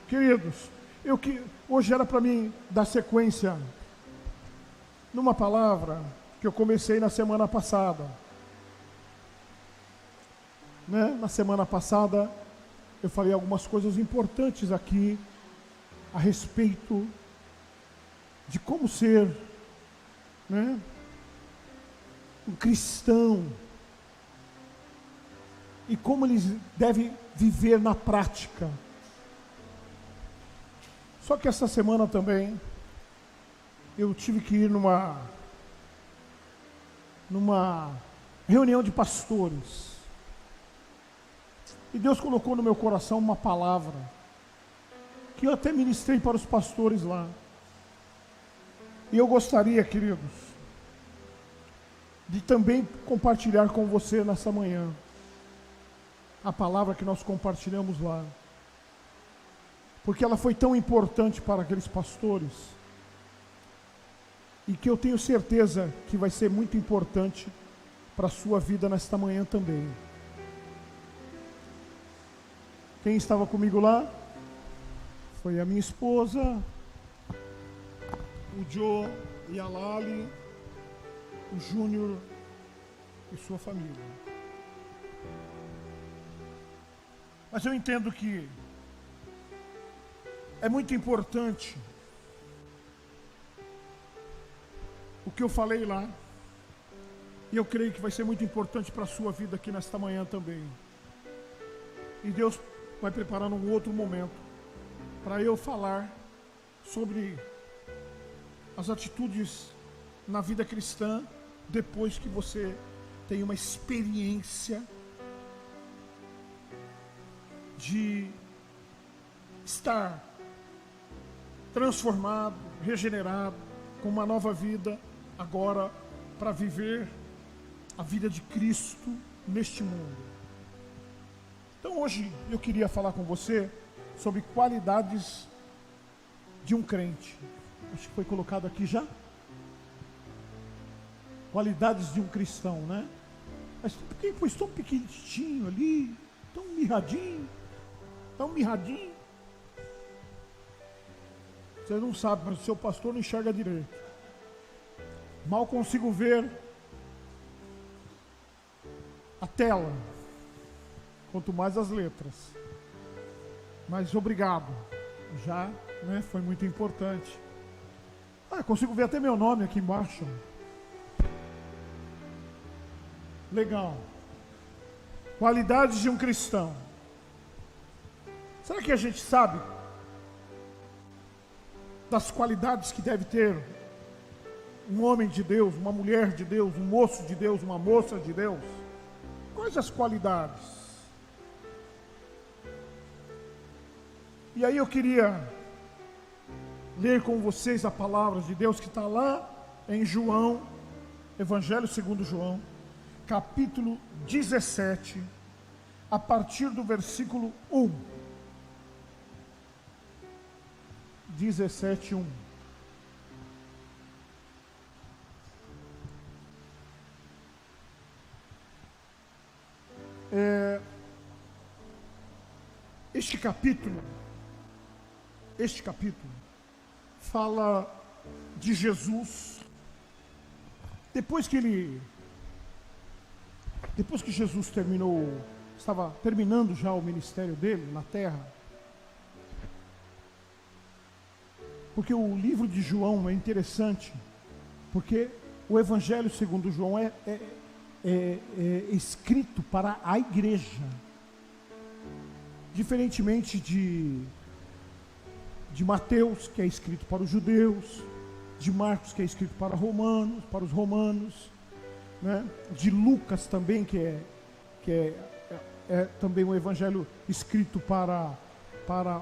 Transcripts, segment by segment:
Queridos, hoje era para mim dar sequência numa palavra que eu comecei na semana passada. Na semana passada eu falei algumas coisas importantes aqui a respeito de como ser um cristão e como eles devem viver na prática. Só que essa semana também eu tive que ir numa reunião de pastores. E Deus colocou no meu coração uma palavra que eu até ministrei para os pastores lá. E eu gostaria, queridos, de também compartilhar com você nessa manhã a palavra que nós compartilhamos lá. Porque ela foi tão importante para aqueles pastores e que eu tenho certeza que vai ser muito importante para a sua vida nesta manhã também. Quem estava comigo lá foi a minha esposa, o Joe e a Lali, o Júnior e sua família. Mas eu entendo que é muito importante o que eu falei lá, e eu creio que vai ser muito importante para a sua vida aqui nesta manhã também. E Deus vai preparando um outro momento para eu falar sobre as atitudes na vida cristã depois que você tem uma experiência de estar transformado, regenerado, com uma nova vida agora para viver a vida de Cristo neste mundo. Então hoje eu queria falar com você sobre qualidades de um crente. Acho que foi colocado aqui já. Qualidades de um cristão, né? Mas quem foi tão pequenininho ali, tão mirradinho. Você não sabe, mas o seu pastor não enxerga direito. Mal consigo ver a tela, quanto mais as letras. Mas obrigado, já, foi muito importante. Consigo ver até meu nome aqui embaixo. Legal. Qualidades de um cristão. Será que a gente sabe das qualidades que deve ter um homem de Deus, uma mulher de Deus, um moço de Deus, uma moça de Deus? Quais as qualidades? E aí eu queria ler com vocês a palavra de Deus que está lá em João, Evangelho segundo João, capítulo 17, a partir do versículo 1. 17:1. Este capítulo fala de Jesus depois que Jesus estava terminando já o ministério dele na terra. Porque o livro de João é interessante, porque o Evangelho segundo João é escrito para a igreja, diferentemente de Mateus, que é escrito para os judeus, de Marcos, que é escrito para os romanos, de Lucas também, que é também um evangelho escrito para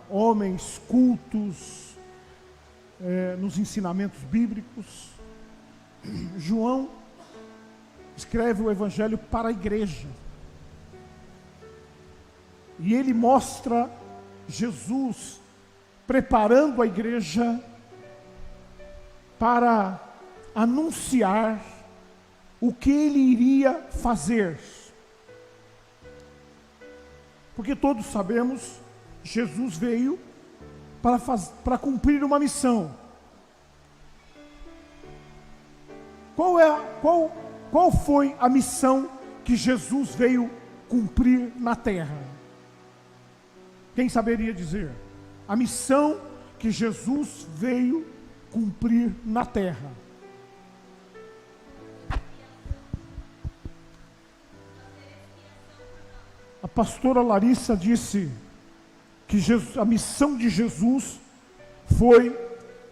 homens cultos, nos ensinamentos bíblicos. João escreve o evangelho para a igreja, e ele mostra Jesus preparando a igreja para anunciar o que ele iria fazer. Porque todos sabemos, Jesus veio para cumprir uma missão. Qual foi a missão que Jesus veio cumprir na terra? Quem saberia dizer? A missão que Jesus veio cumprir na terra. A pastora Larissa disse que a missão de Jesus foi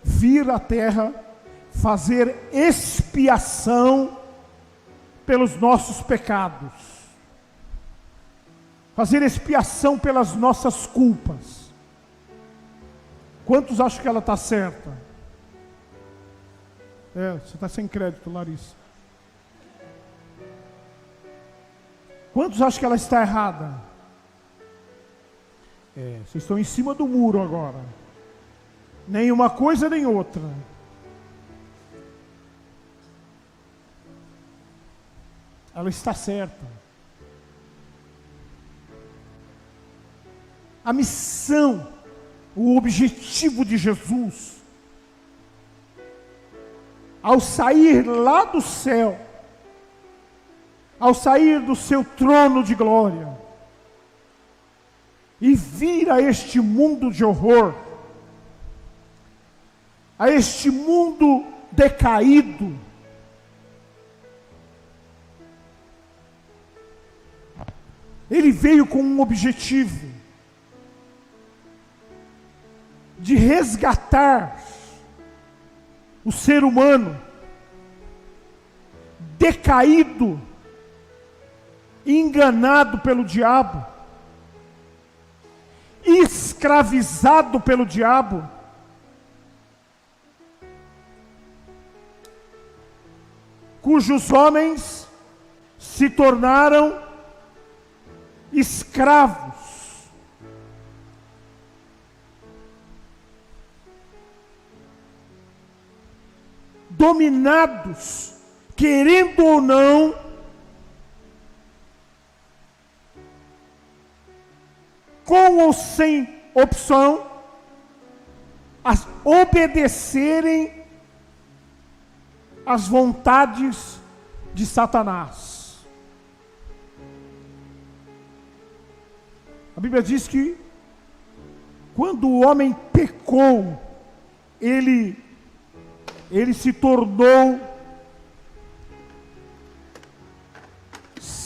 vir à terra, fazer expiação pelos nossos pecados, fazer expiação pelas nossas culpas. Quantos acham que ela está certa? Você está sem crédito, Larissa. Quantos acham que ela está errada? Vocês estão em cima do muro agora. Nem uma coisa nem outra. Ela está certa. A missão, o objetivo de Jesus, ao sair lá do céu, ao sair do seu trono de glória, e vir a este mundo de horror, a este mundo decaído, ele veio com um objetivo de resgatar o ser humano decaído, enganado pelo diabo, escravizado pelo diabo, cujos homens se tornaram escravos, dominados, querendo ou não, com ou sem opção, a obedecerem às vontades de Satanás. A Bíblia diz que quando o homem pecou, ele se tornou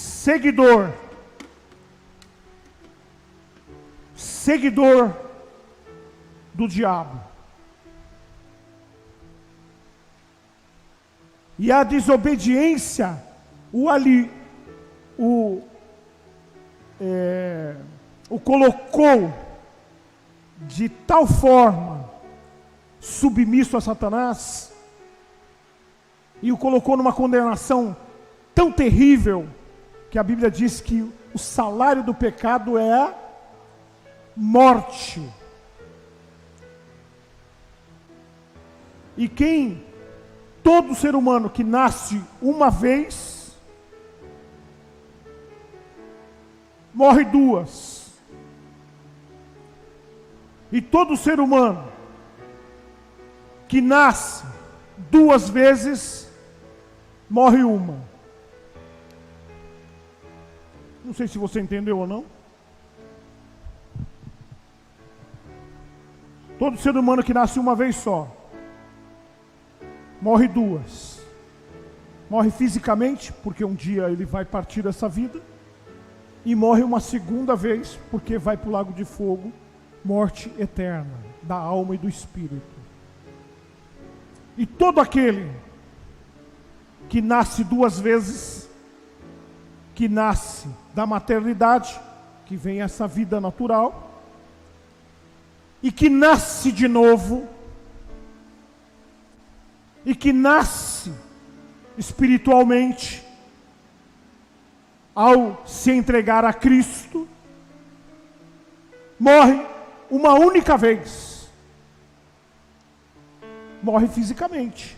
seguidor do diabo. E a desobediência o colocou de tal forma submisso a Satanás, e o colocou numa condenação tão terrível, que a Bíblia diz que o salário do pecado é a morte. E todo ser humano que nasce uma vez, morre duas. E todo ser humano que nasce duas vezes, morre uma. Não sei se você entendeu ou não. Todo ser humano que nasce uma vez só, morre duas. Morre fisicamente, porque um dia ele vai partir dessa vida, e morre uma segunda vez, porque vai para o lago de fogo, morte eterna, da alma e do espírito. E todo aquele que nasce duas vezes, que nasce da maternidade, que vem essa vida natural, e que nasce de novo, e que nasce espiritualmente, ao se entregar a Cristo, morre uma única vez. Morre fisicamente,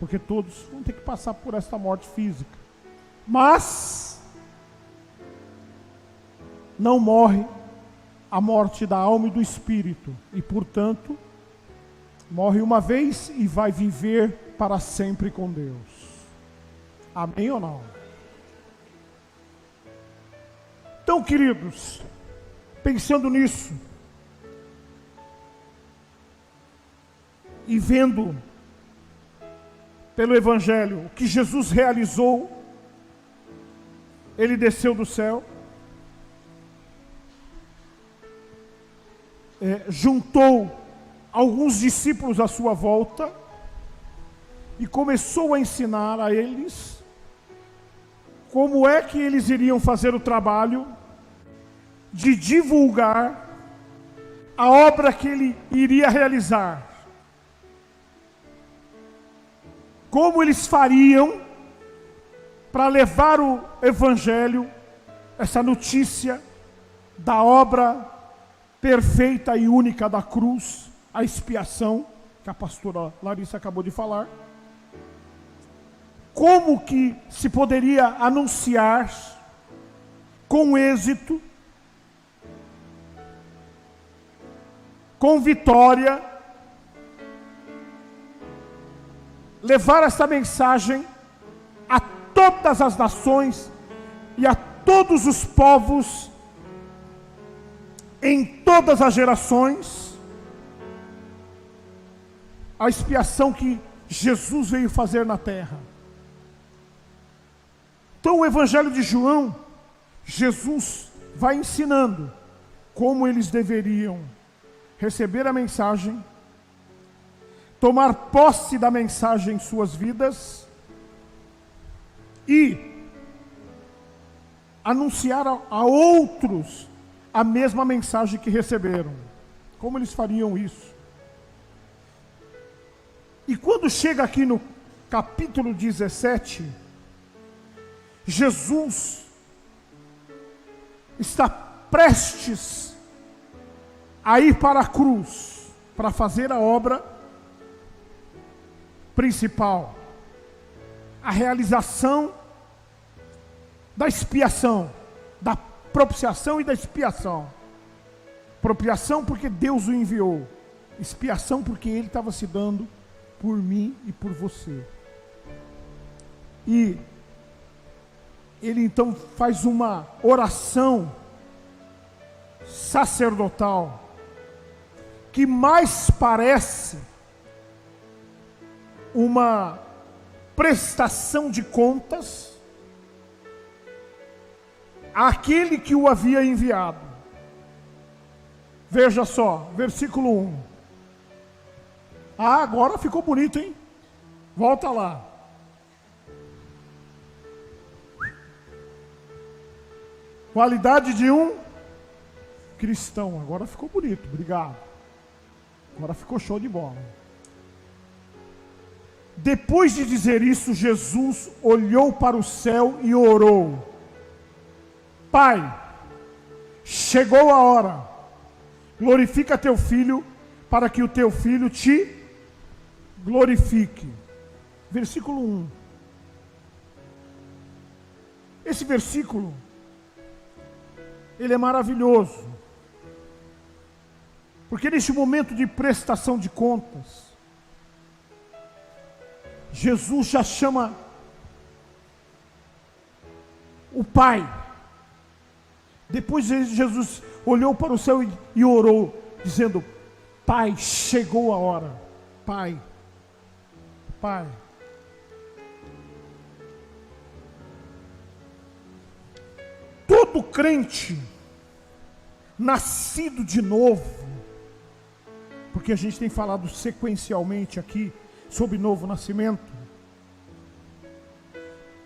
porque todos vão ter que passar por esta morte física. Mas não morre a morte da alma e do espírito, e portanto, morre uma vez e vai viver para sempre com Deus. Amém ou não? Então, queridos, pensando nisso, e vendo pelo Evangelho o que Jesus realizou, Ele desceu do céu, juntou alguns discípulos à sua volta e começou a ensinar a eles como é que eles iriam fazer o trabalho de divulgar a obra que Ele iria realizar. Como eles fariam para levar o Evangelho, essa notícia da obra perfeita e única da cruz, a expiação, que a pastora Larissa acabou de falar. Como que se poderia anunciar com êxito, com vitória, levar essa mensagem a todas as nações e a todos os povos, em todas as gerações, a expiação que Jesus veio fazer na terra. Então, o Evangelho de João, Jesus vai ensinando como eles deveriam receber a mensagem, tomar posse da mensagem em suas vidas e anunciar a outros a mesma mensagem que receberam. Como eles fariam isso? E quando chega aqui no capítulo 17, Jesus está prestes a ir para a cruz, para fazer a obra principal, a realização da expiação, da propiciação e da expiação. Propiciação porque Deus o enviou, expiação porque Ele estava se dando por mim e por você. E Ele então faz uma oração sacerdotal, que mais parece uma prestação de contas àquele que o havia enviado. Veja só, versículo 1. Ah, agora ficou bonito, hein? Volta lá. Qualidade de um cristão. Agora ficou bonito, obrigado. Agora ficou show de bola. Depois de dizer isso, Jesus olhou para o céu e orou: Pai, chegou a hora, glorifica teu filho, para que o teu filho te glorifique. Versículo 1. Esse versículo, ele é maravilhoso, porque neste momento de prestação de contas, Jesus já chama o Pai. Depois Jesus olhou para o céu e orou, dizendo: Pai, chegou a hora. Pai, Pai. Todo crente nascido de novo, porque a gente tem falado sequencialmente aqui sobre novo nascimento.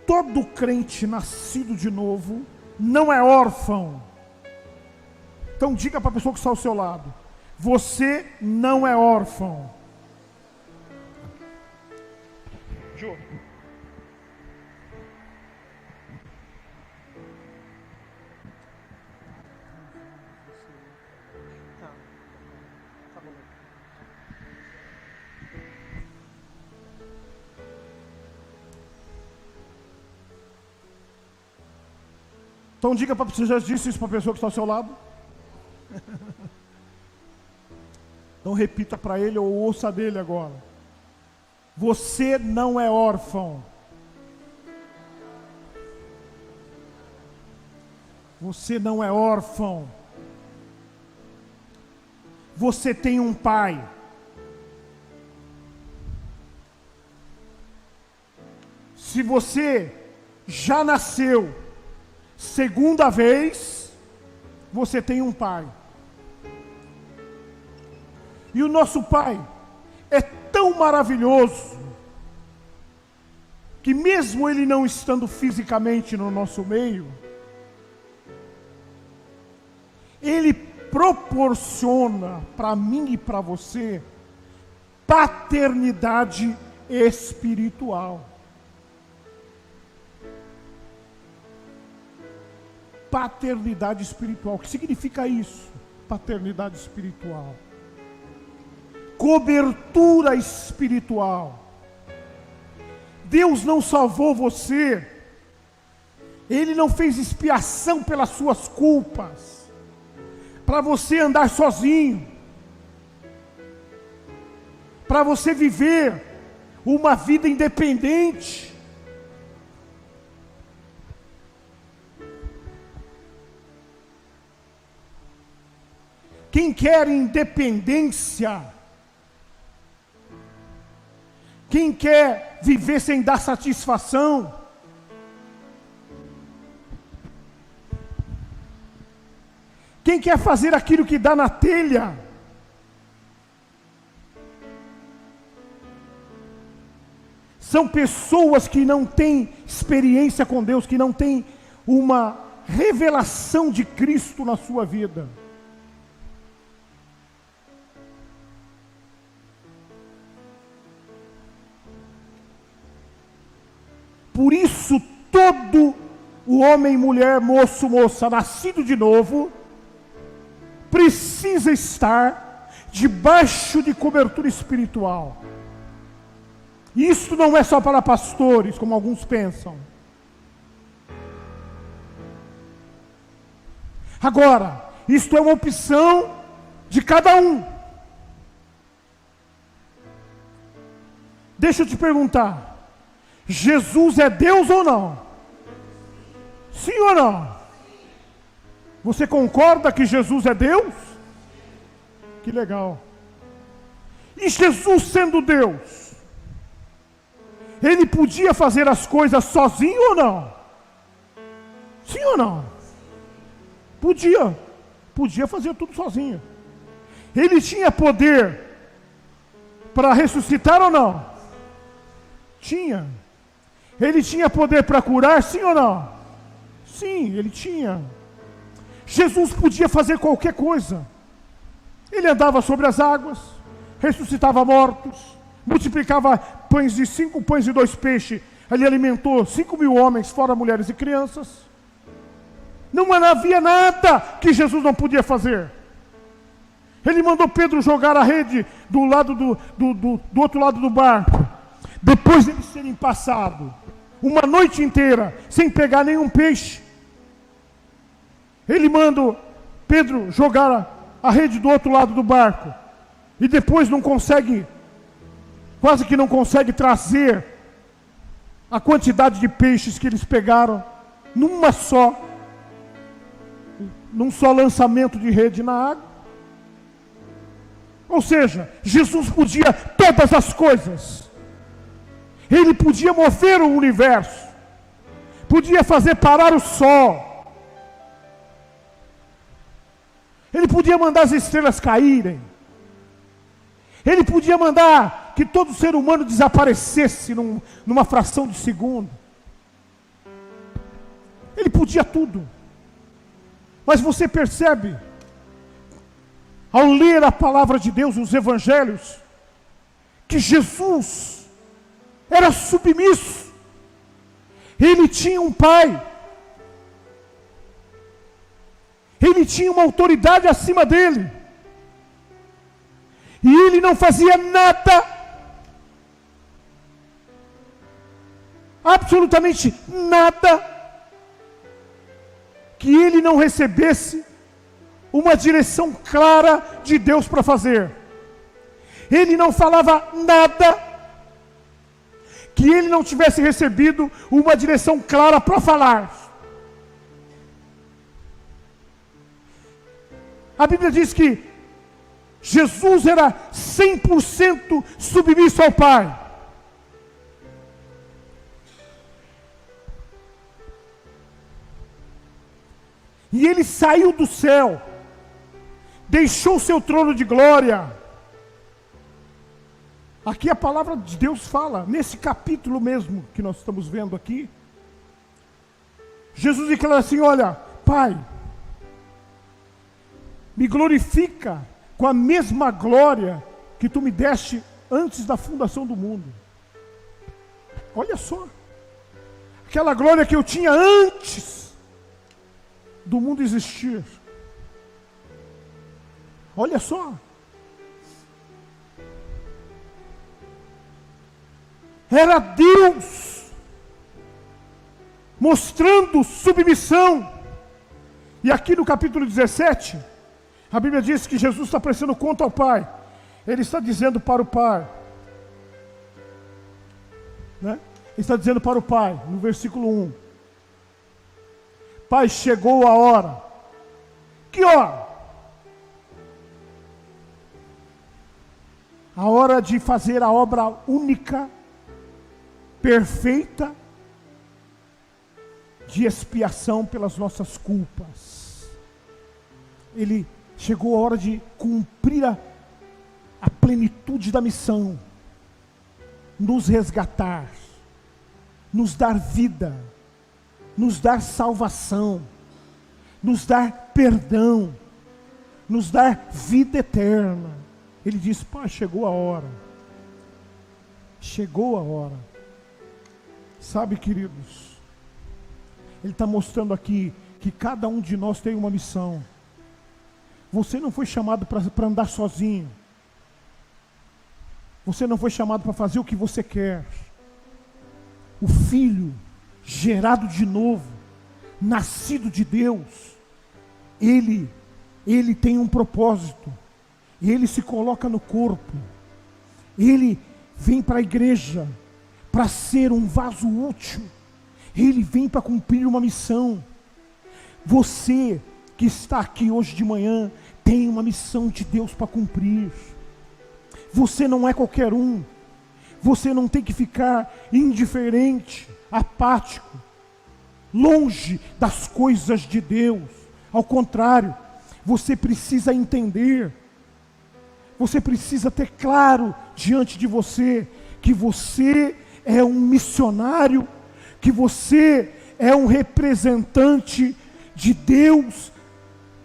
Todo crente nascido de novo não é órfão. Então diga para a pessoa que está ao seu lado: você não é órfão. Jô. Então diga para você, já disse isso para a pessoa que está ao seu lado? Então repita para ele ou ouça dele agora. Você não é órfão. Você não é órfão. Você tem um pai. Se você já nasceu segunda vez, você tem um pai. E o nosso pai é tão maravilhoso que mesmo ele não estando fisicamente no nosso meio, ele proporciona para mim e para você paternidade espiritual. Paternidade espiritual. O que significa isso? Paternidade espiritual. Cobertura espiritual. Deus não salvou você. Ele não fez expiação pelas suas culpas, para você andar sozinho, para você viver uma vida independente. Quem quer independência, quem quer viver sem dar satisfação, quem quer fazer aquilo que dá na telha, são pessoas que não têm experiência com Deus, que não têm uma revelação de Cristo na sua vida. Por isso, todo o homem, mulher, moço, moça, nascido de novo, precisa estar debaixo de cobertura espiritual. Isso não é só para pastores, como alguns pensam. Agora, isto é uma opção de cada um. Deixa eu te perguntar, Jesus é Deus ou não? Sim ou não? Você concorda que Jesus é Deus? Que legal. E Jesus sendo Deus, Ele podia fazer as coisas sozinho ou não? Sim ou não? Podia fazer tudo sozinho. Ele tinha poder para ressuscitar ou não? Tinha. Ele tinha poder para curar, sim ou não? Sim, ele tinha. Jesus podia fazer qualquer coisa. Ele andava sobre as águas, ressuscitava mortos, multiplicava pães de 5 pães e 2 peixes. Ele alimentou 5.000 homens, fora mulheres e crianças. Não havia nada que Jesus não podia fazer. Ele mandou Pedro jogar a rede do outro lado do barco. Depois de eles serem passados uma noite inteira sem pegar nenhum peixe, ele manda Pedro jogar a rede do outro lado do barco. E depois quase que não consegue trazer a quantidade de peixes que eles pegaram num só lançamento de rede na água. Ou seja, Jesus podia todas as coisas. Ele podia mover o universo, podia fazer parar o sol, Ele podia mandar as estrelas caírem, Ele podia mandar que todo ser humano desaparecesse numa fração de segundo. Ele podia tudo. Mas você percebe, ao ler a palavra de Deus, os evangelhos, que Jesus era submisso. Ele tinha um pai. Ele tinha uma autoridade acima dele. E ele não fazia nada, absolutamente nada, que ele não recebesse uma direção clara de Deus para fazer. Ele não falava nada que ele não tivesse recebido uma direção clara para falar. A Bíblia diz que Jesus era 100% submisso ao Pai. E ele saiu do céu, deixou seu trono de glória. Aqui a palavra de Deus fala, nesse capítulo mesmo que nós estamos vendo aqui, Jesus declara assim: olha, Pai, me glorifica com a mesma glória que tu me deste antes da fundação do mundo. Olha só, aquela glória que eu tinha antes do mundo existir. Olha só. Era Deus mostrando submissão. E aqui no capítulo 17, a Bíblia diz que Jesus está prestando conta ao Pai. Ele está dizendo para o Pai, né? Ele está dizendo para o Pai, no versículo 1: Pai, chegou a hora. Que hora? A hora de fazer a obra única, perfeita, de expiação pelas nossas culpas. Ele chegou a hora de cumprir a plenitude da missão, nos resgatar, nos dar vida, nos dar salvação, nos dar perdão, nos dar vida eterna. Ele diz: Pai, chegou a hora. Chegou a hora. Sabe, queridos, Ele está mostrando aqui que cada um de nós tem uma missão. Você não foi chamado para andar sozinho. Você não foi chamado para fazer o que você quer. O Filho, gerado de novo, nascido de Deus, ele tem um propósito. Ele se coloca no corpo. Ele vem para a igreja para ser um vaso útil. Ele vem para cumprir uma missão. Você que está aqui hoje de manhã tem uma missão de Deus para cumprir. Você não é qualquer um. Você não tem que ficar indiferente, apático, longe das coisas de Deus. Ao contrário, você precisa entender, você precisa ter claro diante de você que você é um missionário, que você é um representante de Deus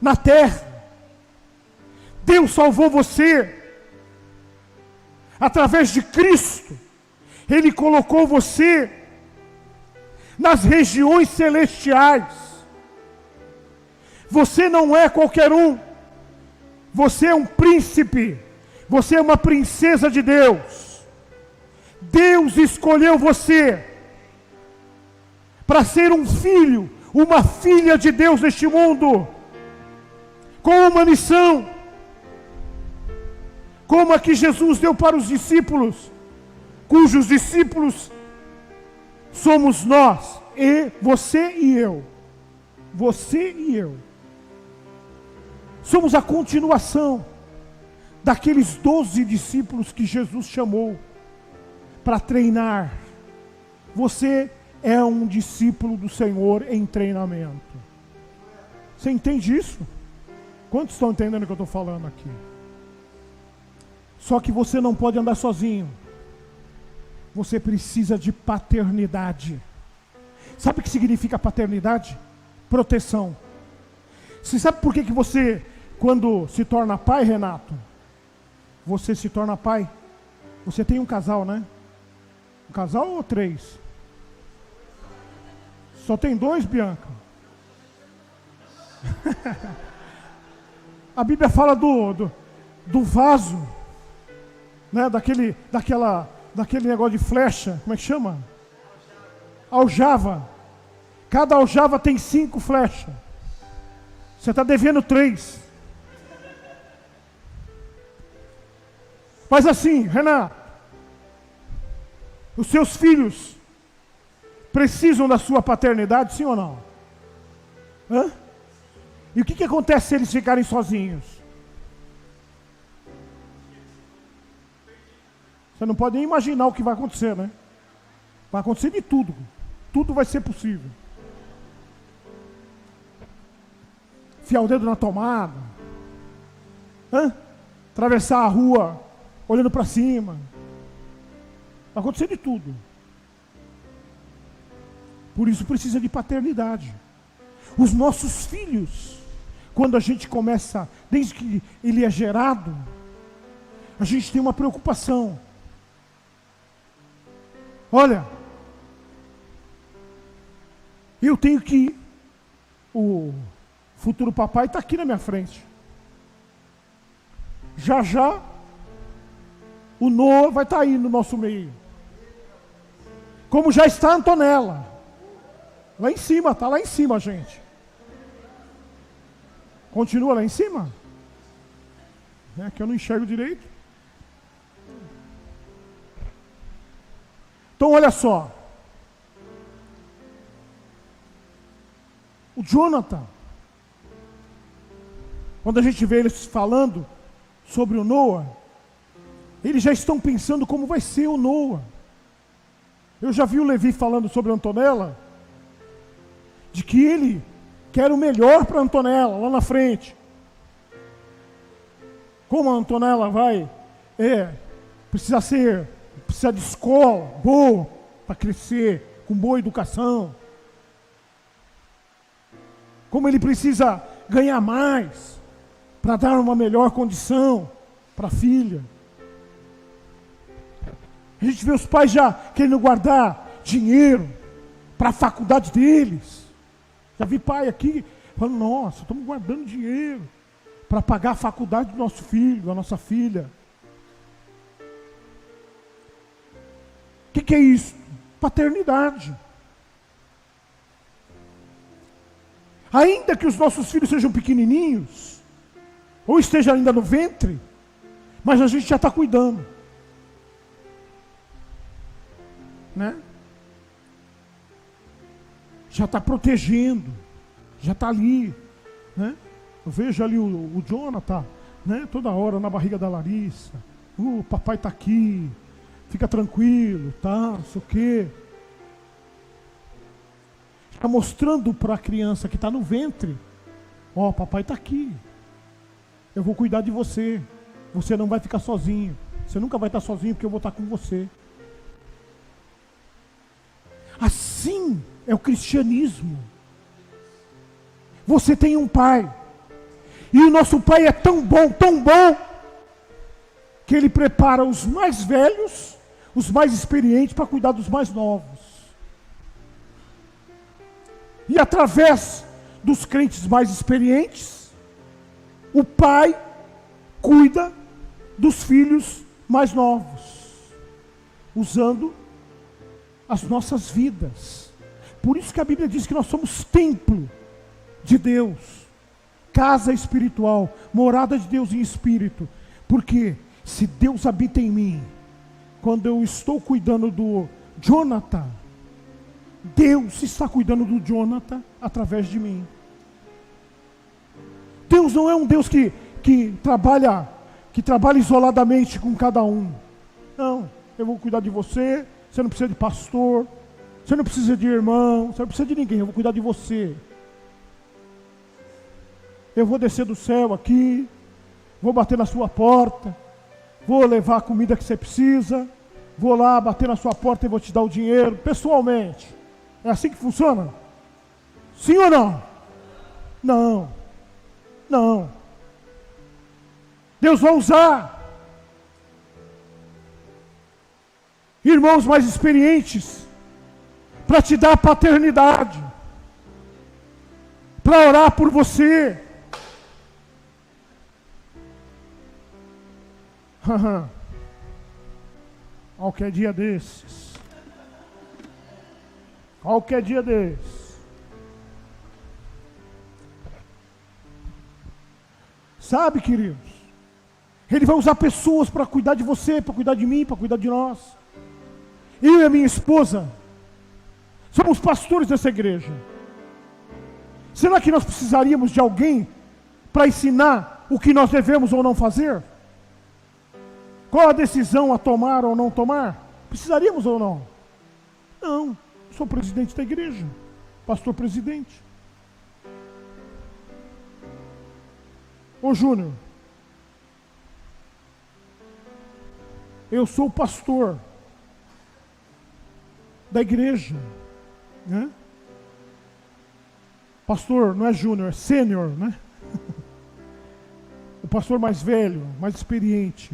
na terra. Deus salvou você através de Cristo. Ele colocou você nas regiões celestiais. Você não é qualquer um. Você é um príncipe. Você é uma princesa de Deus. Deus escolheu você para ser um filho, uma filha de Deus neste mundo, com uma missão, como a que Jesus deu para os discípulos, cujos discípulos somos nós, e você e eu. Você e eu. Somos a continuação daqueles 12 discípulos que Jesus chamou para treinar. Você é um discípulo do Senhor em treinamento. Você entende isso? Quantos estão entendendo o que eu estou falando aqui? Só que você não pode andar sozinho. Você precisa de paternidade. Sabe o que significa paternidade? Proteção. Você sabe por que você, quando se torna pai, Renato? Você se torna pai. Você tem um casal, né? Um casal ou 3? Só tem 2, Bianca? A Bíblia fala do vaso, né? Daquele negócio de flecha, como é que chama? Aljava. Cada aljava tem 5 flechas. Você está devendo 3. Mas assim, Renan, os seus filhos precisam da sua paternidade, sim ou não? Hã? E o que acontece se eles ficarem sozinhos? Você não pode nem imaginar o que vai acontecer, né? Vai acontecer de tudo. Tudo vai ser possível. Enfiar o dedo na tomada. Atravessar a rua olhando para cima. Vai acontecer de tudo. Por isso precisa de paternidade. Os nossos filhos, quando a gente começa, desde que ele é gerado, a gente tem uma preocupação. Olha, eu tenho que, o futuro papai está aqui na minha frente. Já já, o Noah vai estar aí no nosso meio. Como já está a Antonella. Lá em cima, está lá em cima, gente. Continua lá em cima? É que eu não enxergo direito. Então olha só. O Jonathan, quando a gente vê eles falando sobre o Noah, eles já estão pensando como vai ser o Noah. Eu já vi o Levi falando sobre a Antonella, de que ele quer o melhor para a Antonella lá na frente. Como a Antonella vai precisa de escola boa para crescer, com boa educação. Como ele precisa ganhar mais para dar uma melhor condição para a filha. A gente vê os pais já querendo guardar dinheiro para a faculdade deles. Já vi pai aqui falando, nossa, estamos guardando dinheiro para pagar a faculdade do nosso filho, da nossa filha. O que é isso? Paternidade. Ainda que os nossos filhos sejam pequenininhos, ou estejam ainda no ventre, mas a gente já está cuidando. Né? Já está protegendo, já está ali. Né? Eu vejo ali o Jonathan, né? Toda hora na barriga da Larissa. O papai está aqui, fica tranquilo, tá? Não sei o quê. Está mostrando para a criança que está no ventre, ó, papai está aqui, eu vou cuidar de você, você não vai ficar sozinho, você nunca vai estar sozinho porque eu vou estar com você. Assim é o cristianismo. Você tem um pai, e o nosso pai é tão bom, que ele prepara os mais velhos, os mais experientes para cuidar dos mais novos. E através dos crentes mais experientes, o pai cuida dos filhos mais novos, usando as nossas vidas. Por isso que a Bíblia diz que nós somos templo de Deus, casa espiritual, morada de Deus em espírito. Porque se Deus habita em mim, quando eu estou cuidando do Jonathan, Deus está cuidando do Jonathan através de mim. Deus não é um Deus que trabalha isoladamente com cada um. Não, eu vou cuidar de você, você não precisa de pastor, você não precisa de irmão, você não precisa de ninguém, eu vou cuidar de você. Eu vou descer do céu aqui, vou bater na sua porta, vou levar a comida que você precisa, vou lá bater na sua porta e vou te dar o dinheiro, pessoalmente. É assim que funciona? Sim ou não? Não. Não. Deus vai usar irmãos mais experientes para te dar paternidade, para orar por você. Qualquer dia desses. Qualquer dia desses. Sabe, queridos, Ele vai usar pessoas para cuidar de você, para cuidar de mim, para cuidar de nós. Eu e a minha esposa somos pastores dessa igreja. Será que nós precisaríamos de alguém para ensinar o que nós devemos ou não fazer? Qual a decisão a tomar ou não tomar? Precisaríamos ou não? Não, sou presidente da igreja, pastor presidente. Ô Júnior, eu sou o pastor da igreja, né? Pastor não é júnior, é sênior, né? O pastor mais velho, mais experiente.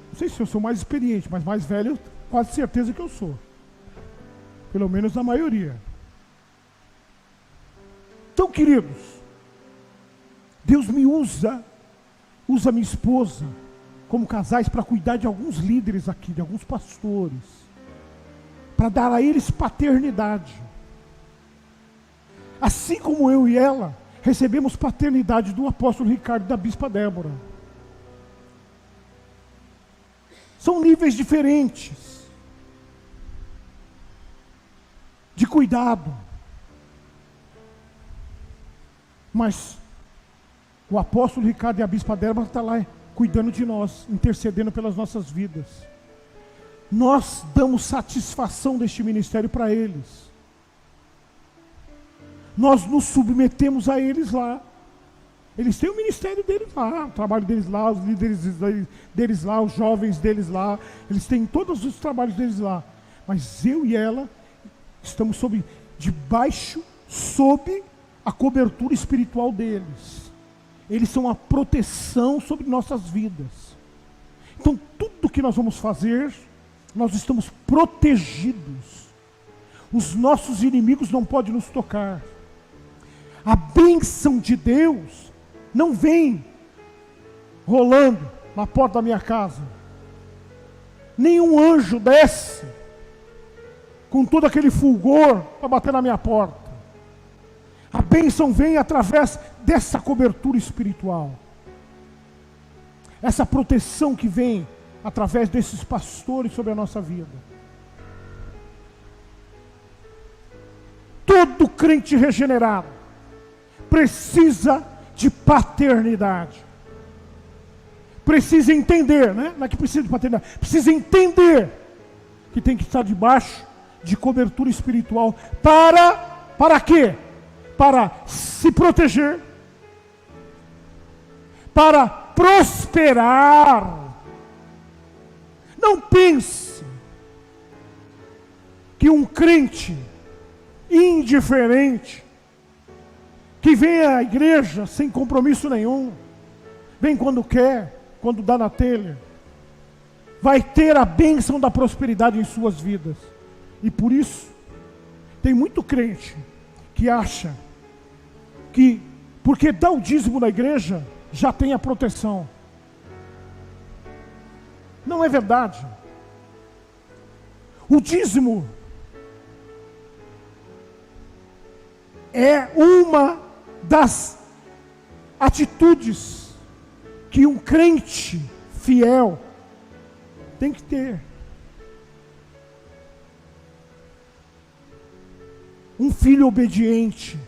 Não sei se eu sou mais experiente, mas mais velho, eu quase certeza que eu sou. Pelo menos na maioria. Então, queridos, Deus me usa minha esposa como casais para cuidar de alguns líderes aqui, de alguns pastores, para dar a eles paternidade. Assim como eu e ela recebemos paternidade do apóstolo Ricardo e da bispa Débora. São níveis diferentes de cuidado, mas o apóstolo Ricardo e a bispa Débora estão lá cuidando de nós, intercedendo pelas nossas vidas. Nós damos satisfação deste ministério para eles. Nós nos submetemos a eles lá. Eles têm o ministério deles lá, o trabalho deles lá, os líderes deles lá, os jovens deles lá. Eles têm todos os trabalhos deles lá. Mas eu e ela estamos debaixo, sob a cobertura espiritual deles. Eles são a proteção sobre nossas vidas. Então tudo que nós vamos fazer, nós estamos protegidos. Os nossos inimigos não podem nos tocar. A bênção de Deus não vem rolando na porta da minha casa. Nenhum anjo desce com todo aquele fulgor para bater na minha porta. A bênção vem através dessa cobertura espiritual. Essa proteção que vem através desses pastores sobre a nossa vida. Todo crente regenerado precisa de paternidade. Precisa entender, né? Não é que precisa de paternidade. Precisa entender que tem que estar debaixo de cobertura espiritual. Para quê? Para se proteger. Para prosperar. Não pense que um crente indiferente, que vem à igreja sem compromisso nenhum, vem quando quer, quando dá na telha, vai ter a bênção da prosperidade em suas vidas. E por isso, tem muito crente que acha que, porque dá o dízimo na igreja, já tem a proteção. Não é verdade. O dízimo é uma das atitudes que um crente fiel tem que ter. Um filho obediente,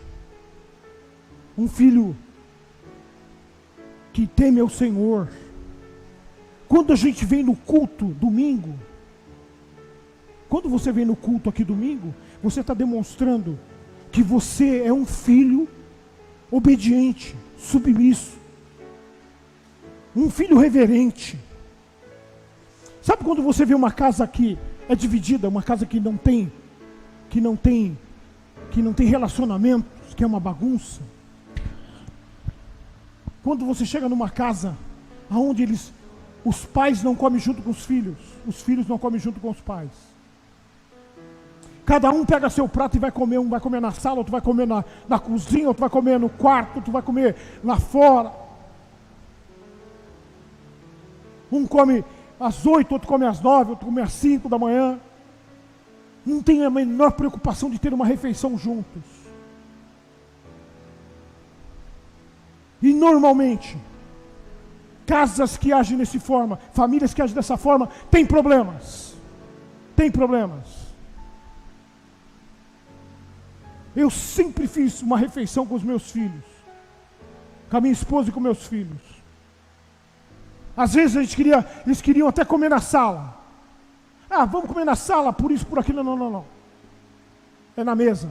um filho que teme ao Senhor. Quando a gente vem no culto domingo, quando você vem no culto aqui domingo, você está demonstrando que você é um filho obediente, submisso, um filho reverente. Sabe quando você vê uma casa que é dividida, uma casa que não tem relacionamentos, que é uma bagunça? Quando você chega numa casa onde os pais não comem junto com os filhos não comem junto com os pais. Cada um pega seu prato e vai comer, um vai comer na sala, outro vai comer na cozinha, outro vai comer no quarto, outro vai comer lá fora. Um come às 8, outro come às 9, outro come às 5 da manhã. Não tem a menor preocupação de ter uma refeição juntos. E normalmente, casas que agem dessa forma, famílias que agem dessa forma, têm problemas. Tem problemas. Eu sempre fiz uma refeição com os meus filhos, com a minha esposa e com meus filhos. Às vezes eles queriam até comer na sala. Ah, vamos comer na sala, por isso, por aquilo. Não. É na mesa.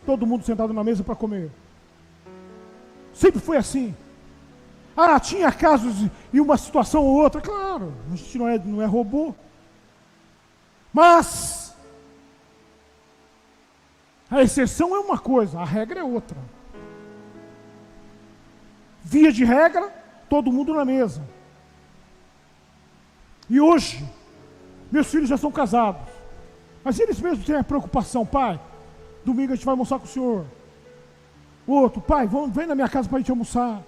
Todo mundo sentado na mesa para comer. Sempre foi assim. Ah, tinha casos e uma situação ou outra. Claro, a gente não é robô. Mas a exceção é uma coisa, a regra é outra. Via de regra, todo mundo na mesa. E hoje, meus filhos já são casados. Mas eles mesmos têm a preocupação, pai, domingo a gente vai almoçar com o senhor. Outro, pai, vem na minha casa para a gente almoçar.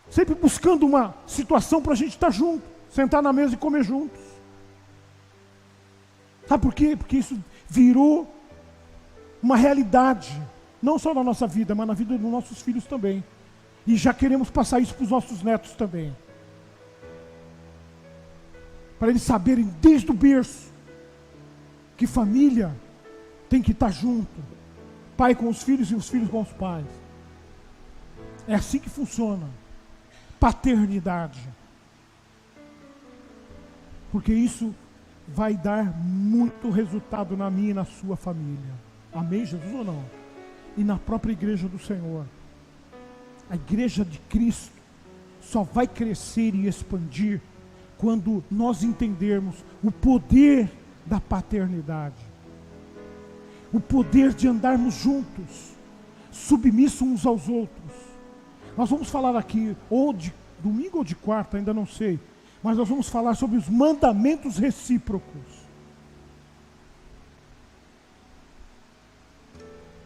Sempre buscando uma situação para a gente estar junto, sentar na mesa e comer juntos. Sabe por quê? Porque isso virou uma realidade, não só na nossa vida, mas na vida dos nossos filhos também. E já queremos passar isso para os nossos netos também. Para eles saberem desde o berço que família tem que estar junto. Pai com os filhos e os filhos com os pais. É assim que funciona. Paternidade. Porque isso vai dar muito resultado na minha e na sua família. Amém, Jesus, ou não? E na própria igreja do Senhor. A igreja de Cristo só vai crescer e expandir quando nós entendermos o poder da paternidade. O poder de andarmos juntos, submissos uns aos outros. Nós vamos falar aqui, ou de domingo ou de quarta, ainda não sei, mas nós vamos falar sobre os mandamentos recíprocos.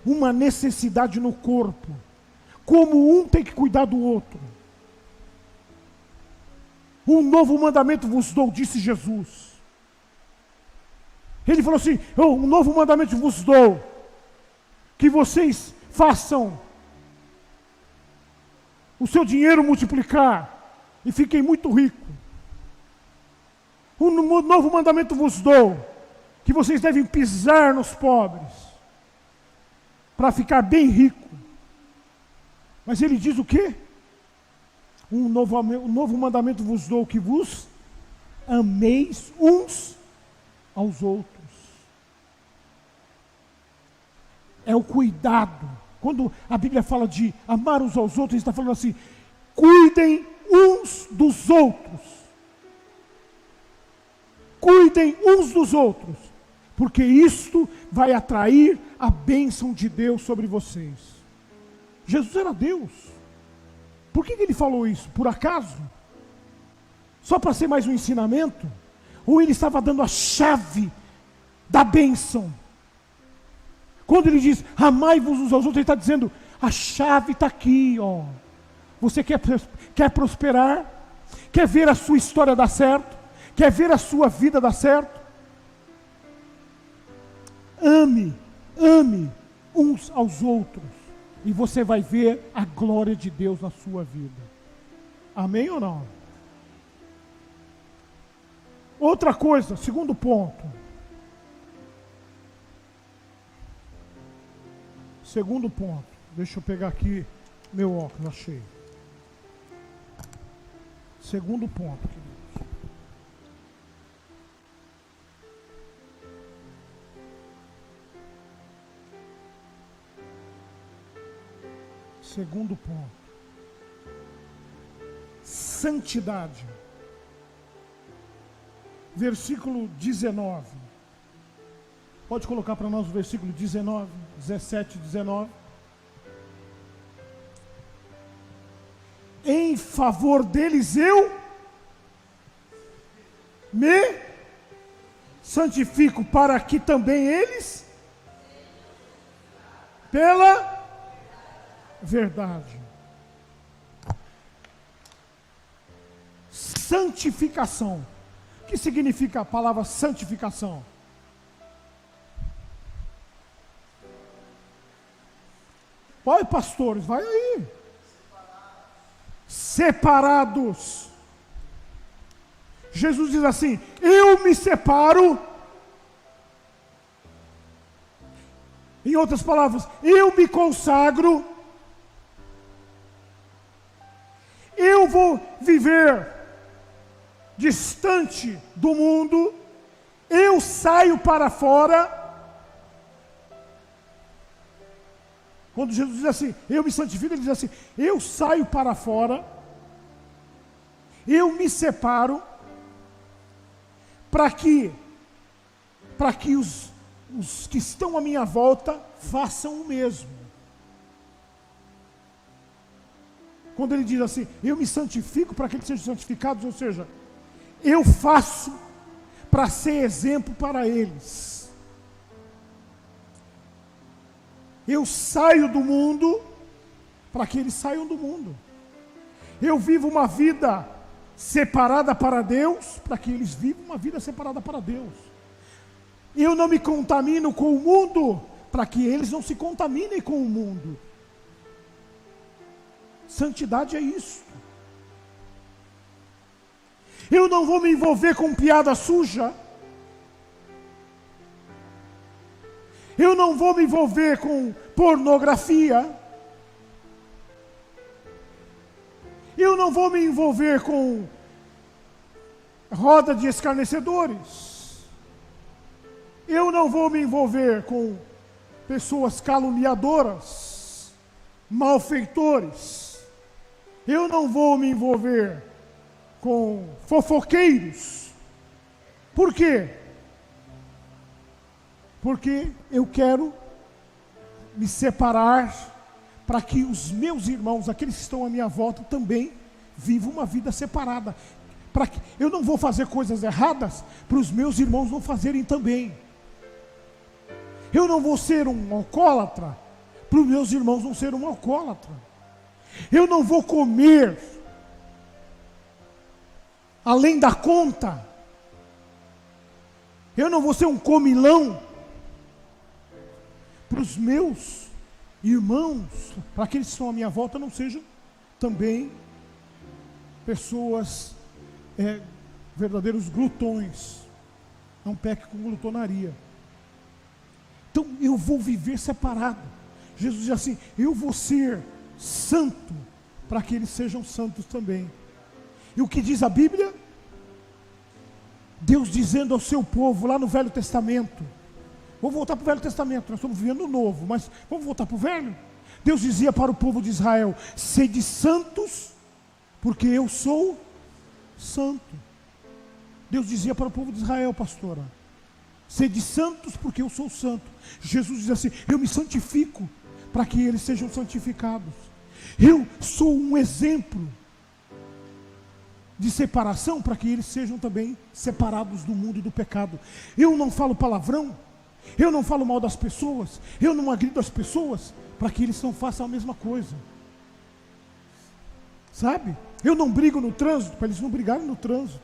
Uma necessidade no corpo, como um tem que cuidar do outro. Um novo mandamento vos dou, disse Jesus. Ele falou assim, um novo mandamento vos dou, que vocês façam o seu dinheiro multiplicar e fiquem muito ricos. Um novo mandamento vos dou, que vocês devem pisar nos pobres, para ficar bem rico. Mas ele diz o quê? Um novo mandamento vos dou, que vos ameis uns aos outros. É o cuidado. Quando a Bíblia fala de amar uns aos outros, ele está falando assim, cuidem uns dos outros. Cuidem uns dos outros, porque isto vai atrair a bênção de Deus sobre vocês. Jesus era Deus. Por que ele falou isso? Por acaso? Só para ser mais um ensinamento? Ou ele estava dando a chave da bênção? Quando ele diz, amai-vos uns aos outros, ele está dizendo, a chave está aqui, ó. Você quer prosperar? Quer ver a sua história dar certo? Quer ver a sua vida dar certo? Ame uns aos outros. E você vai ver a glória de Deus na sua vida. Amém ou não? Outra coisa, segundo ponto. Segundo ponto. Deixa eu pegar aqui meu óculos, achei. Segundo ponto, queridos. Segundo ponto. Santidade. Versículo 19. Pode colocar para nós o versículo 19, 17 e 19. Em favor deles eu me santifico, para que também eles, pela verdade. Santificação. O que significa a palavra santificação? Vai, pastores, vai aí. Separados. Jesus diz assim: eu me separo. Em outras palavras, eu me consagro. Eu vou viver distante do mundo. Eu saio para fora. Quando Jesus diz assim, eu me santifico, ele diz assim, eu saio para fora. Eu me separo. Para que os que estão à minha volta façam o mesmo. Quando ele diz assim, eu me santifico para que eles sejam santificados, ou seja, eu faço para ser exemplo para eles. Eu saio do mundo para que eles saiam do mundo. Eu vivo uma vida separada para Deus, para que eles vivam uma vida separada para Deus. Eu não me contamino com o mundo, para que eles não se contaminem com o mundo. Santidade é isso. Eu não vou me envolver com piada suja. Eu não vou me envolver com pornografia. Eu não vou me envolver com roda de escarnecedores. Eu não vou me envolver com pessoas caluniadoras, malfeitores. Eu não vou me envolver com fofoqueiros. Por quê? Porque eu quero me separar para que os meus irmãos, aqueles que estão à minha volta, também vivam uma vida separada. Para que eu não vou fazer coisas erradas para os meus irmãos não fazerem também. Eu não vou ser um alcoólatra para os meus irmãos não serem um alcoólatra. Eu não vou comer além da conta. Eu não vou ser um comilão para os meus irmãos, para aqueles que estão à minha volta, não sejam também pessoas verdadeiros glutões. Não peque com glutonaria. Então eu vou viver separado. Jesus diz assim, eu vou ser santo, para que eles sejam santos também. E o que diz a Bíblia? Deus dizendo ao seu povo, lá no Velho Testamento, vamos voltar para o Velho Testamento, nós estamos vivendo o Novo, mas vamos voltar para o Velho? Deus dizia para o povo de Israel, sede santos, porque eu sou santo. Deus dizia para o povo de Israel, pastora, sede santos, porque eu sou santo. Jesus diz assim, eu me santifico, para que eles sejam santificados. Eu sou um exemplo de separação, para que eles sejam também separados do mundo e do pecado. Eu não falo palavrão, eu não falo mal das pessoas, eu não agrido as pessoas, para que eles não façam a mesma coisa. Sabe? Eu não brigo no trânsito, para eles não brigarem no trânsito.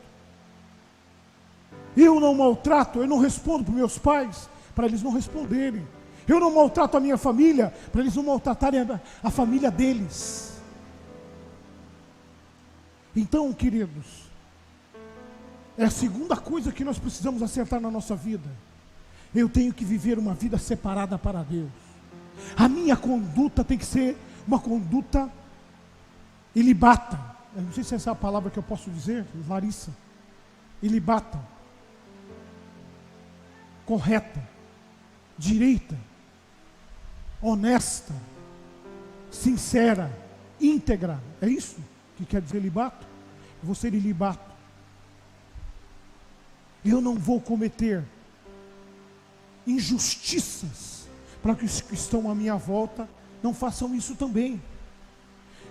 Eu não maltrato, eu não respondo para meus pais, para eles não responderem. Eu não maltrato a minha família, para eles não maltratarem a família deles. Então, queridos, é a segunda coisa que nós precisamos acertar na nossa vida. Eu tenho que viver uma vida separada para Deus. A minha conduta tem que ser uma conduta ilibata. Eu não sei se essa é a palavra que eu posso dizer, Larissa. Ilibata. Correta. Direita. Honesta. Sincera. Íntegra. É isso que quer dizer ilibato? Eu vou ser ilibato. Eu não vou cometer injustiças, para que os que estão à minha volta não façam isso também.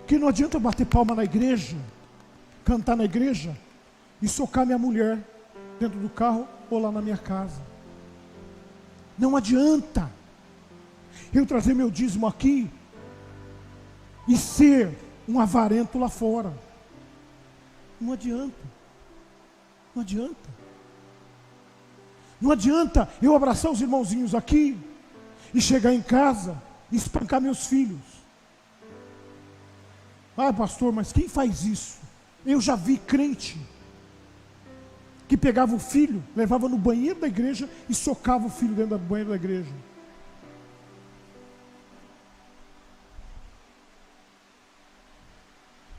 Que não adianta eu bater palma na igreja, cantar na igreja e socar minha mulher dentro do carro ou lá na minha casa. Não adianta eu trazer meu dízimo aqui e ser um avarento lá fora. Não adianta. Não adianta. Não adianta eu abraçar os irmãozinhos aqui e chegar em casa e espancar meus filhos. Ah, pastor, mas quem faz isso? Eu já vi crente que pegava o filho, levava no banheiro da igreja e socava o filho dentro do banheiro da igreja.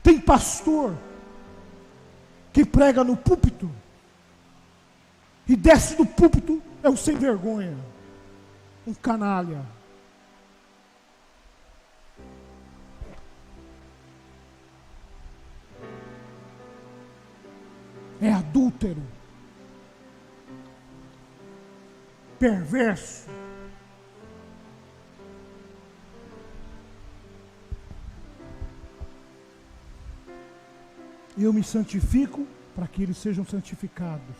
Tem pastor que prega no púlpito e desce do púlpito, é um sem vergonha, um canalha. É adúltero, perverso. Eu me santifico para que eles sejam santificados.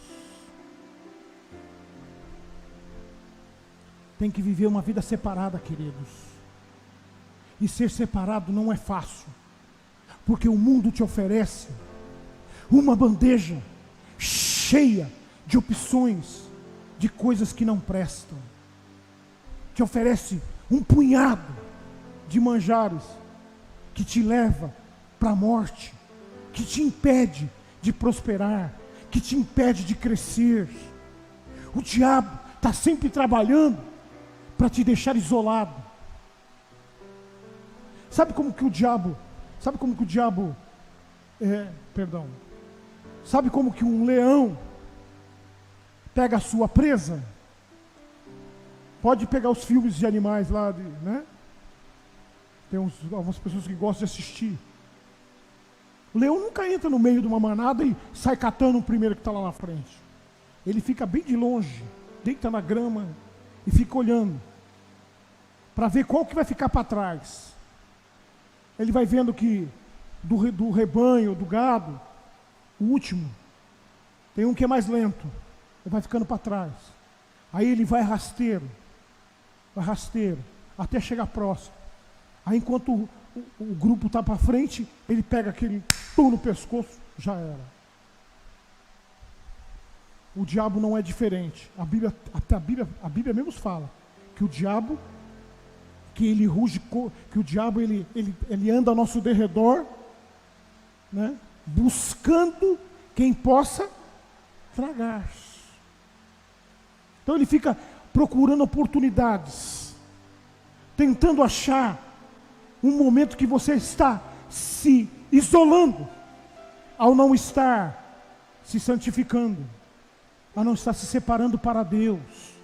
Tem que viver uma vida separada, queridos. E ser separado não é fácil, porque o mundo te oferece uma bandeja cheia de opções, de coisas que não prestam. Te oferece um punhado de manjares que te leva para a morte, que te impede de prosperar, que te impede de crescer. O diabo está sempre trabalhando para te deixar isolado. Sabe como que o diabo Sabe como que um leão pega a sua presa? Pode pegar os filmes de animais lá, né? Tem algumas pessoas que gostam de assistir. O leão nunca entra no meio de uma manada e sai catando o primeiro que está lá na frente. Ele fica bem de longe, deita na grama e fica olhando para ver qual que vai ficar para trás. Ele vai vendo que do rebanho, do gado, o último, tem um que é mais lento, ele vai ficando para trás. Aí ele vai rasteiro, até chegar próximo. Aí enquanto o grupo está para frente, ele pega aquele pum no pescoço, já era. O diabo não é diferente. A Bíblia mesmo fala que o diabo, que ele ruge, que o diabo ele anda ao nosso derredor, né, buscando quem possa tragar. Então ele fica procurando oportunidades, tentando achar um momento que você está se isolando, ao não estar se santificando, ao não estar se separando para Deus,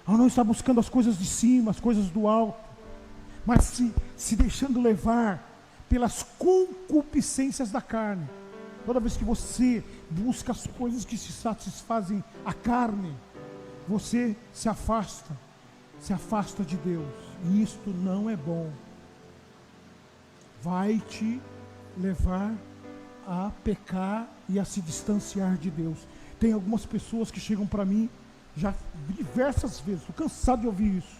ao não estar buscando as coisas de cima, as coisas do alto, mas se deixando levar pelas concupiscências da carne. Toda vez que você busca as coisas que se satisfazem a carne, você se afasta de Deus, e isto não é bom. Vai te levar a pecar e a se distanciar de Deus. Tem algumas pessoas que chegam para mim, já diversas vezes, estou cansado de ouvir isso.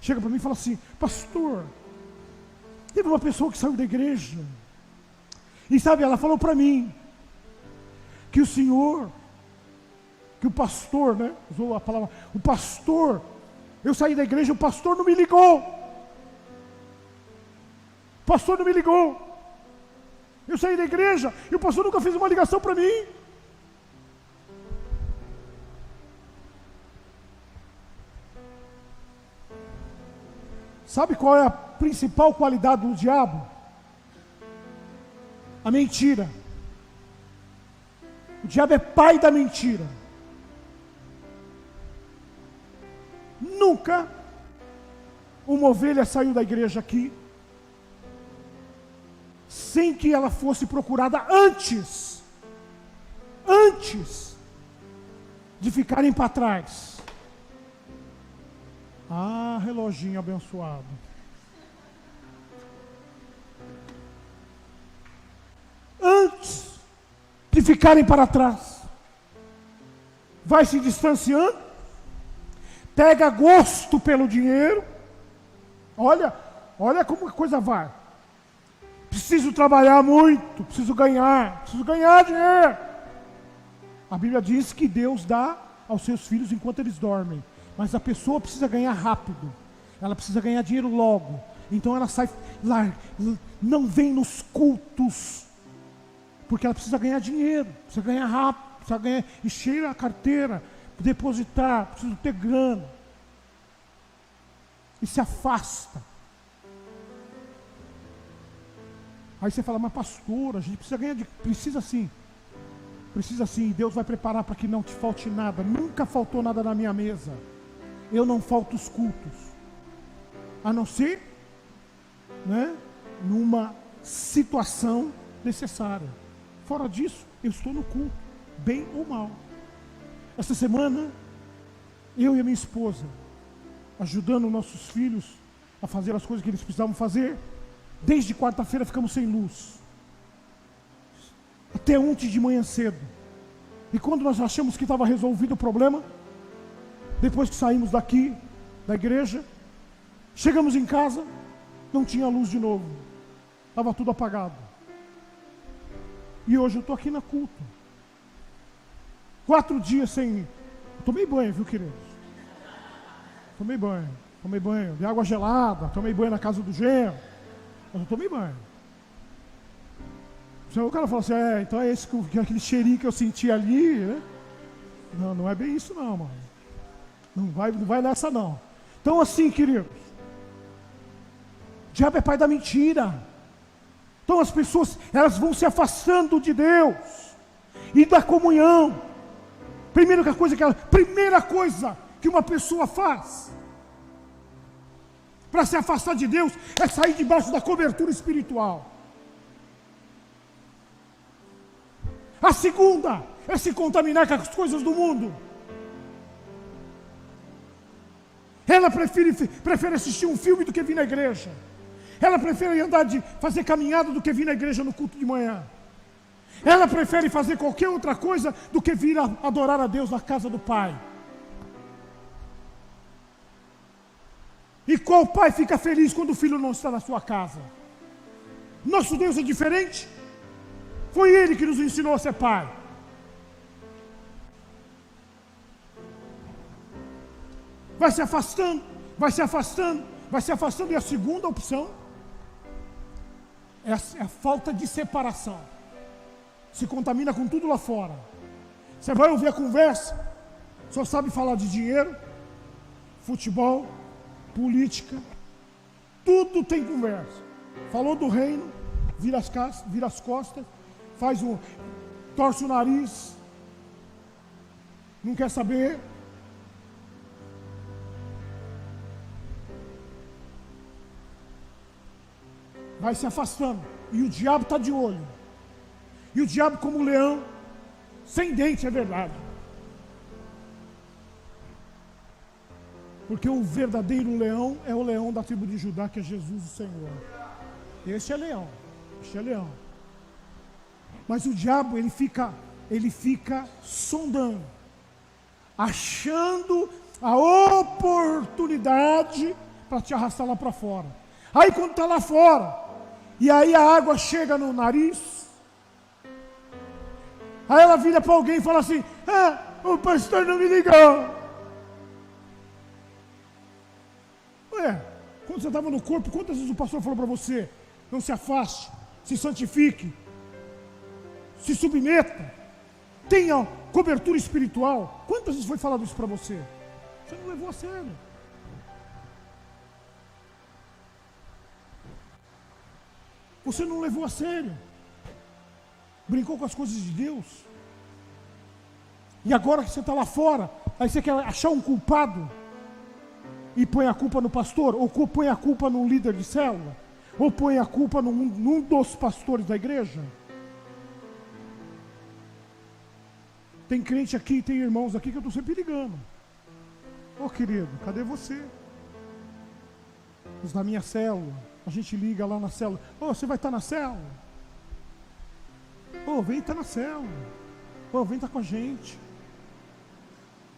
Chega para mim e fala assim: pastor, teve uma pessoa que saiu da igreja, e sabe, ela falou para mim que o pastor, né, usou a palavra, o pastor, eu saí da igreja, o pastor não me ligou. O pastor não me ligou. Eu saí da igreja e o pastor nunca fez uma ligação para mim. Sabe qual é a principal qualidade do diabo? A mentira. O diabo é pai da mentira. Nunca uma ovelha saiu da igreja aqui sem que ela fosse procurada antes de ficarem para trás. Ah, reloginho abençoado. Antes de ficarem para trás, vai se distanciando, pega gosto pelo dinheiro. Olha como a coisa vai. Preciso trabalhar muito, preciso ganhar dinheiro. A Bíblia diz que Deus dá aos seus filhos enquanto eles dormem. Mas a pessoa precisa ganhar rápido, ela precisa ganhar dinheiro logo, Então ela sai lá, não vem nos cultos, porque ela precisa ganhar dinheiro, precisa ganhar rápido, precisa ganhar, encher a carteira, depositar, precisa ter grana. E se afasta. Aí você fala, mas pastor, a gente precisa ganhar precisa sim. Precisa sim, e Deus vai preparar para que não te falte nada. Nunca faltou nada na minha mesa. Eu não falto os cultos. A não ser, né, numa situação necessária. Fora disso, eu estou no culto, bem ou mal. Essa semana, eu e a minha esposa, ajudando nossos filhos a fazer as coisas que eles precisavam fazer. Desde quarta-feira ficamos sem luz. Até ontem de manhã cedo. E quando nós achamos que estava resolvido o problema, depois que saímos daqui, da igreja, chegamos em casa, não tinha luz de novo. Estava tudo apagado. E hoje eu estou aqui na culto. 4 dias sem... Tomei banho, viu, queridos? Tomei banho de água gelada, tomei banho na casa do genro. Mas eu tomei banho. O cara fala assim, então é esse, aquele cheirinho que eu senti ali, né? Não, não é bem isso não, mano. Não vai nessa não. Então assim, queridos, o diabo é pai da mentira. Então as pessoas, elas vão se afastando de Deus e da comunhão. Primeira coisa que uma pessoa faz para se afastar de Deus é sair debaixo da cobertura espiritual. A segunda é se contaminar com as coisas do mundo. Ela prefere assistir um filme do que vir na igreja. Ela prefere fazer caminhada do que vir na igreja no culto de manhã. Ela prefere fazer qualquer outra coisa do que vir adorar a Deus na casa do Pai. E qual pai fica feliz quando o filho não está na sua casa? Nosso Deus é diferente. Foi Ele que nos ensinou a ser pai. Vai se afastando. E a segunda opção é a falta de separação. Se contamina com tudo lá fora. Você vai ouvir a conversa, só sabe falar de dinheiro, futebol, política, tudo tem conversa. Falou do reino, vira as costas, torce o nariz, não quer saber. Vai se afastando, e o diabo está de olho. E o diabo, como leão, sem dente, é verdade. Porque o verdadeiro leão é o leão da tribo de Judá, que é Jesus o Senhor. Este é leão. Mas o diabo, ele fica sondando, achando a oportunidade para te arrastar lá para fora. Aí quando está lá fora, e aí a água chega no nariz, aí ela vira para alguém e fala assim, o pastor não me ligou. Ué, quando você estava no corpo, quantas vezes o pastor falou para você, não se afaste, se santifique, se submeta, tenha cobertura espiritual? Quantas vezes foi falado isso para você? Você não levou a sério. Você não levou a sério. Brincou com as coisas de Deus. E agora que você está lá fora, aí você quer achar um culpado e põe a culpa no pastor, ou põe a culpa no líder de célula, ou põe a culpa num dos pastores da igreja. Tem crente aqui, tem irmãos aqui que eu estou sempre ligando. Querido, cadê você? Os da minha célula, a gente liga lá na célula. Você vai estar na célula? Vem estar na célula. Vem estar com a gente.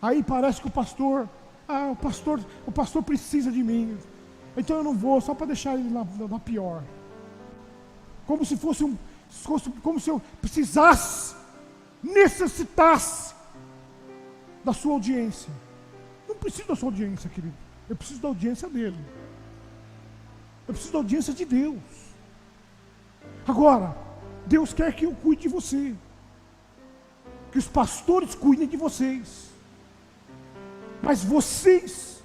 Aí parece que o pastor precisa de mim. Então eu não vou, só para deixar ele na pior. Como se eu precisasse, necessitasse da sua audiência. Não preciso da sua audiência, querido. Eu preciso da audiência dele. Eu preciso da audiência de Deus. Agora, Deus quer que eu cuide de você, que os pastores cuidem de vocês, mas vocês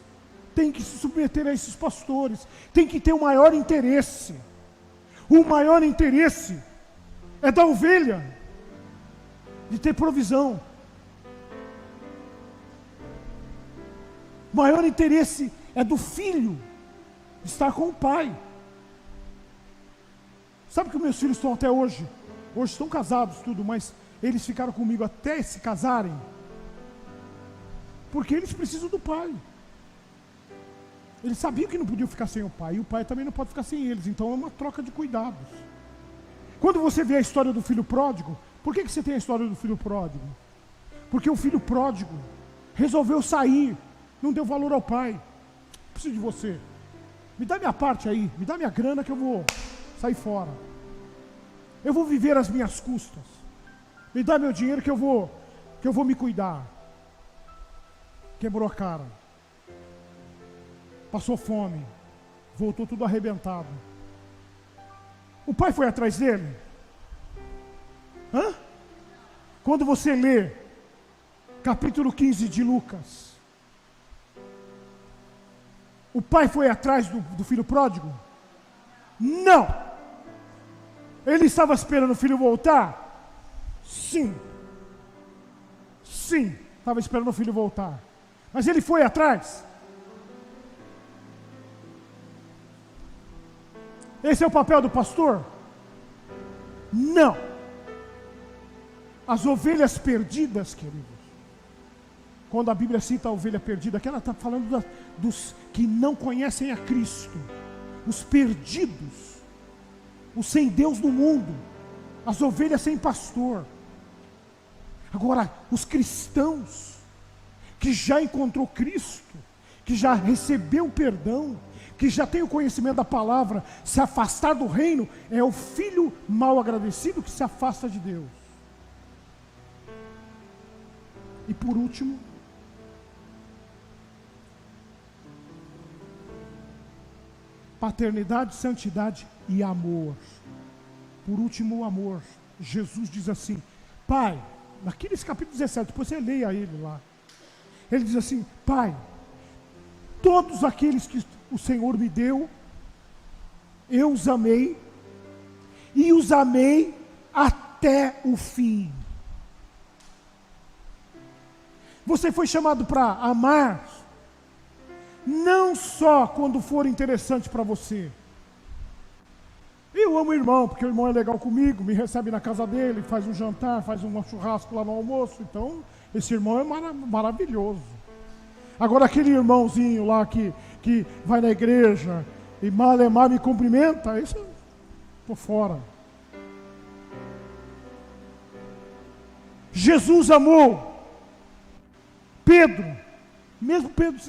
têm que se submeter a esses pastores, têm que ter o maior interesse. O maior interesse é da ovelha, de ter provisão. O maior interesse é do filho, de estar com o pai. Sabe que meus filhos estão até hoje? Hoje estão casados, tudo, mas eles ficaram comigo até se casarem, porque eles precisam do pai. Eles sabiam que não podiam ficar sem o pai, e o pai também não pode ficar sem eles, então é uma troca de cuidados. Quando você vê a história do filho pródigo, por que você tem a história do filho pródigo? Porque o filho pródigo resolveu sair, não deu valor ao pai. Preciso de você, me dá minha parte aí, me dá minha grana que eu vou sair fora, eu vou viver às minhas custas, me dá meu dinheiro que eu vou me cuidar. Quebrou a cara, passou fome, voltou tudo arrebentado. O pai foi atrás dele? Quando você lê capítulo 15 de Lucas, o pai foi atrás do filho pródigo? Não. Ele estava esperando o filho voltar? Sim. Sim, estava esperando o filho voltar. Mas ele foi atrás? Esse é o papel do pastor? Não. As ovelhas perdidas, queridos, quando a Bíblia cita a ovelha perdida, aqui ela está falando dos que não conhecem a Cristo, os perdidos, os sem Deus no mundo, as ovelhas sem pastor. Agora, os cristãos que já encontrou Cristo, que já recebeu perdão, que já tem o conhecimento da palavra, se afastar do reino é o filho mal agradecido que se afasta de Deus. E por último, paternidade, santidade e amor. Por último, o amor. Jesus diz assim: Pai, naqueles capítulo 17, depois você leia ele lá, ele diz assim: Pai, todos aqueles que o Senhor me deu, eu os amei, e os amei até o fim. Você foi chamado para amar, não só quando for interessante para você. Eu amo o irmão, porque o irmão é legal comigo, me recebe na casa dele, faz um jantar, faz um churrasco lá no almoço, então esse irmão é maravilhoso. Agora aquele irmãozinho lá que vai na igreja e malemar me cumprimenta, esse eu estou fora. Jesus amou Pedro, mesmo Pedro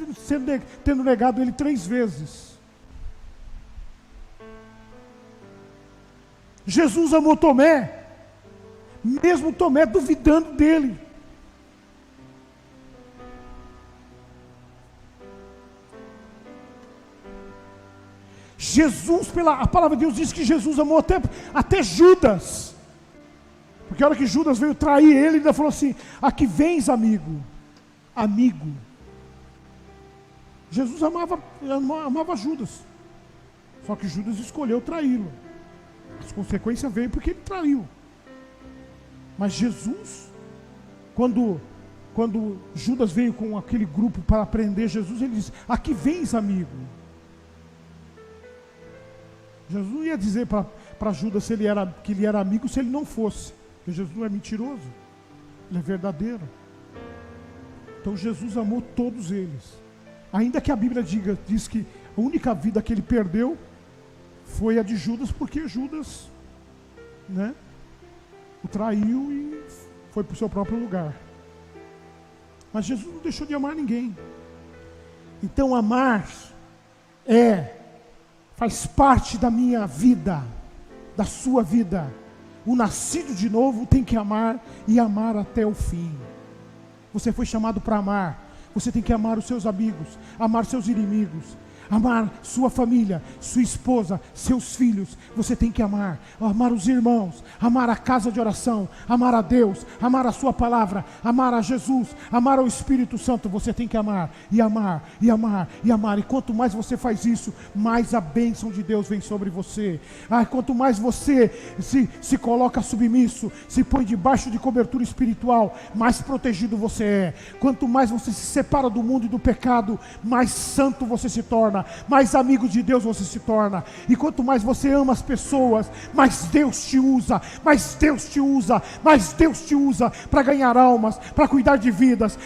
tendo negado ele 3 vezes. Jesus amou Tomé, mesmo Tomé duvidando dele. Jesus, a palavra de Deus diz que Jesus amou até Judas, porque a hora que Judas veio trair ele, ele ainda falou assim: aqui vens, amigo. Amigo. Jesus amava Judas, só que Judas escolheu traí-lo. As consequências veio porque ele traiu. Mas Jesus, quando Judas veio com aquele grupo para prender Jesus, ele disse: aqui vens, amigo. Jesus não ia dizer para Judas que ele era amigo se ele não fosse, porque Jesus não é mentiroso, ele é verdadeiro. Então Jesus amou todos eles, ainda que a Bíblia diz que a única vida que ele perdeu foi a de Judas, porque Judas, o traiu e foi para o seu próprio lugar. Mas Jesus não deixou de amar ninguém. Então amar faz parte da minha vida, da sua vida. O nascido de novo tem que amar e amar até o fim. Você foi chamado para amar. Você tem que amar os seus amigos, amar seus inimigos, amar sua família, sua esposa, seus filhos. Você tem que amar os irmãos, amar a casa de oração, amar a Deus, amar a sua palavra, amar a Jesus, amar ao Espírito Santo. Você tem que amar, e amar, e amar, e amar. E quanto mais você faz isso, mais a bênção de Deus vem sobre você. Quanto mais você se coloca submisso, se põe debaixo de cobertura espiritual, mais protegido você é. Quanto mais você se separa do mundo e do pecado, mais santo você se torna, mais amigo de Deus você se torna. E quanto mais você ama as pessoas, mais Deus te usa, mais Deus te usa, mais Deus te usa para ganhar almas, para cuidar de vidas,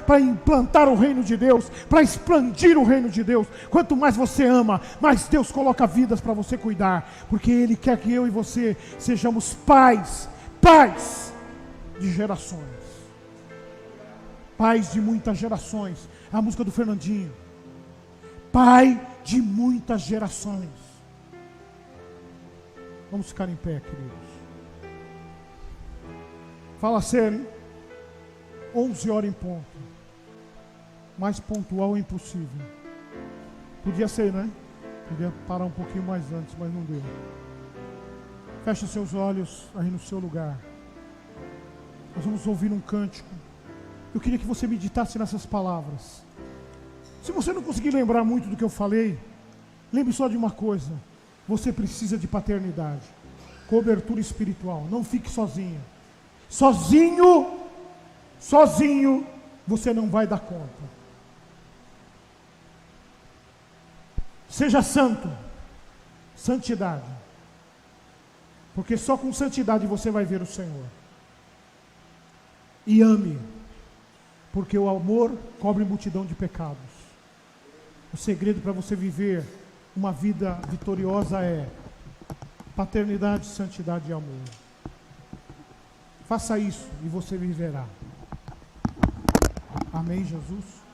para implantar o reino de Deus, para expandir o reino de Deus. Quanto mais você ama, mais Deus coloca vidas para você cuidar, porque Ele quer que eu e você sejamos pais de gerações, pais de muitas gerações. A música do Fernandinho, pai de muitas gerações. Vamos ficar em pé, queridos. Fala sério, 11 horas em ponto. Mais pontual é impossível. Podia ser, né? Podia parar um pouquinho mais antes, mas não deu. Feche seus olhos aí no seu lugar. Nós vamos ouvir um cântico. Eu queria que você meditasse nessas palavras. Se você não conseguir lembrar muito do que eu falei, lembre só de uma coisa: você precisa de paternidade, cobertura espiritual. Não fique sozinho. Sozinho, você não vai dar conta. Seja santo, santidade, porque só com santidade você vai ver o Senhor. E ame, porque o amor cobre multidão de pecados. O segredo para você viver uma vida vitoriosa é paternidade, santidade e amor. Faça isso e você viverá. Amém, Jesus?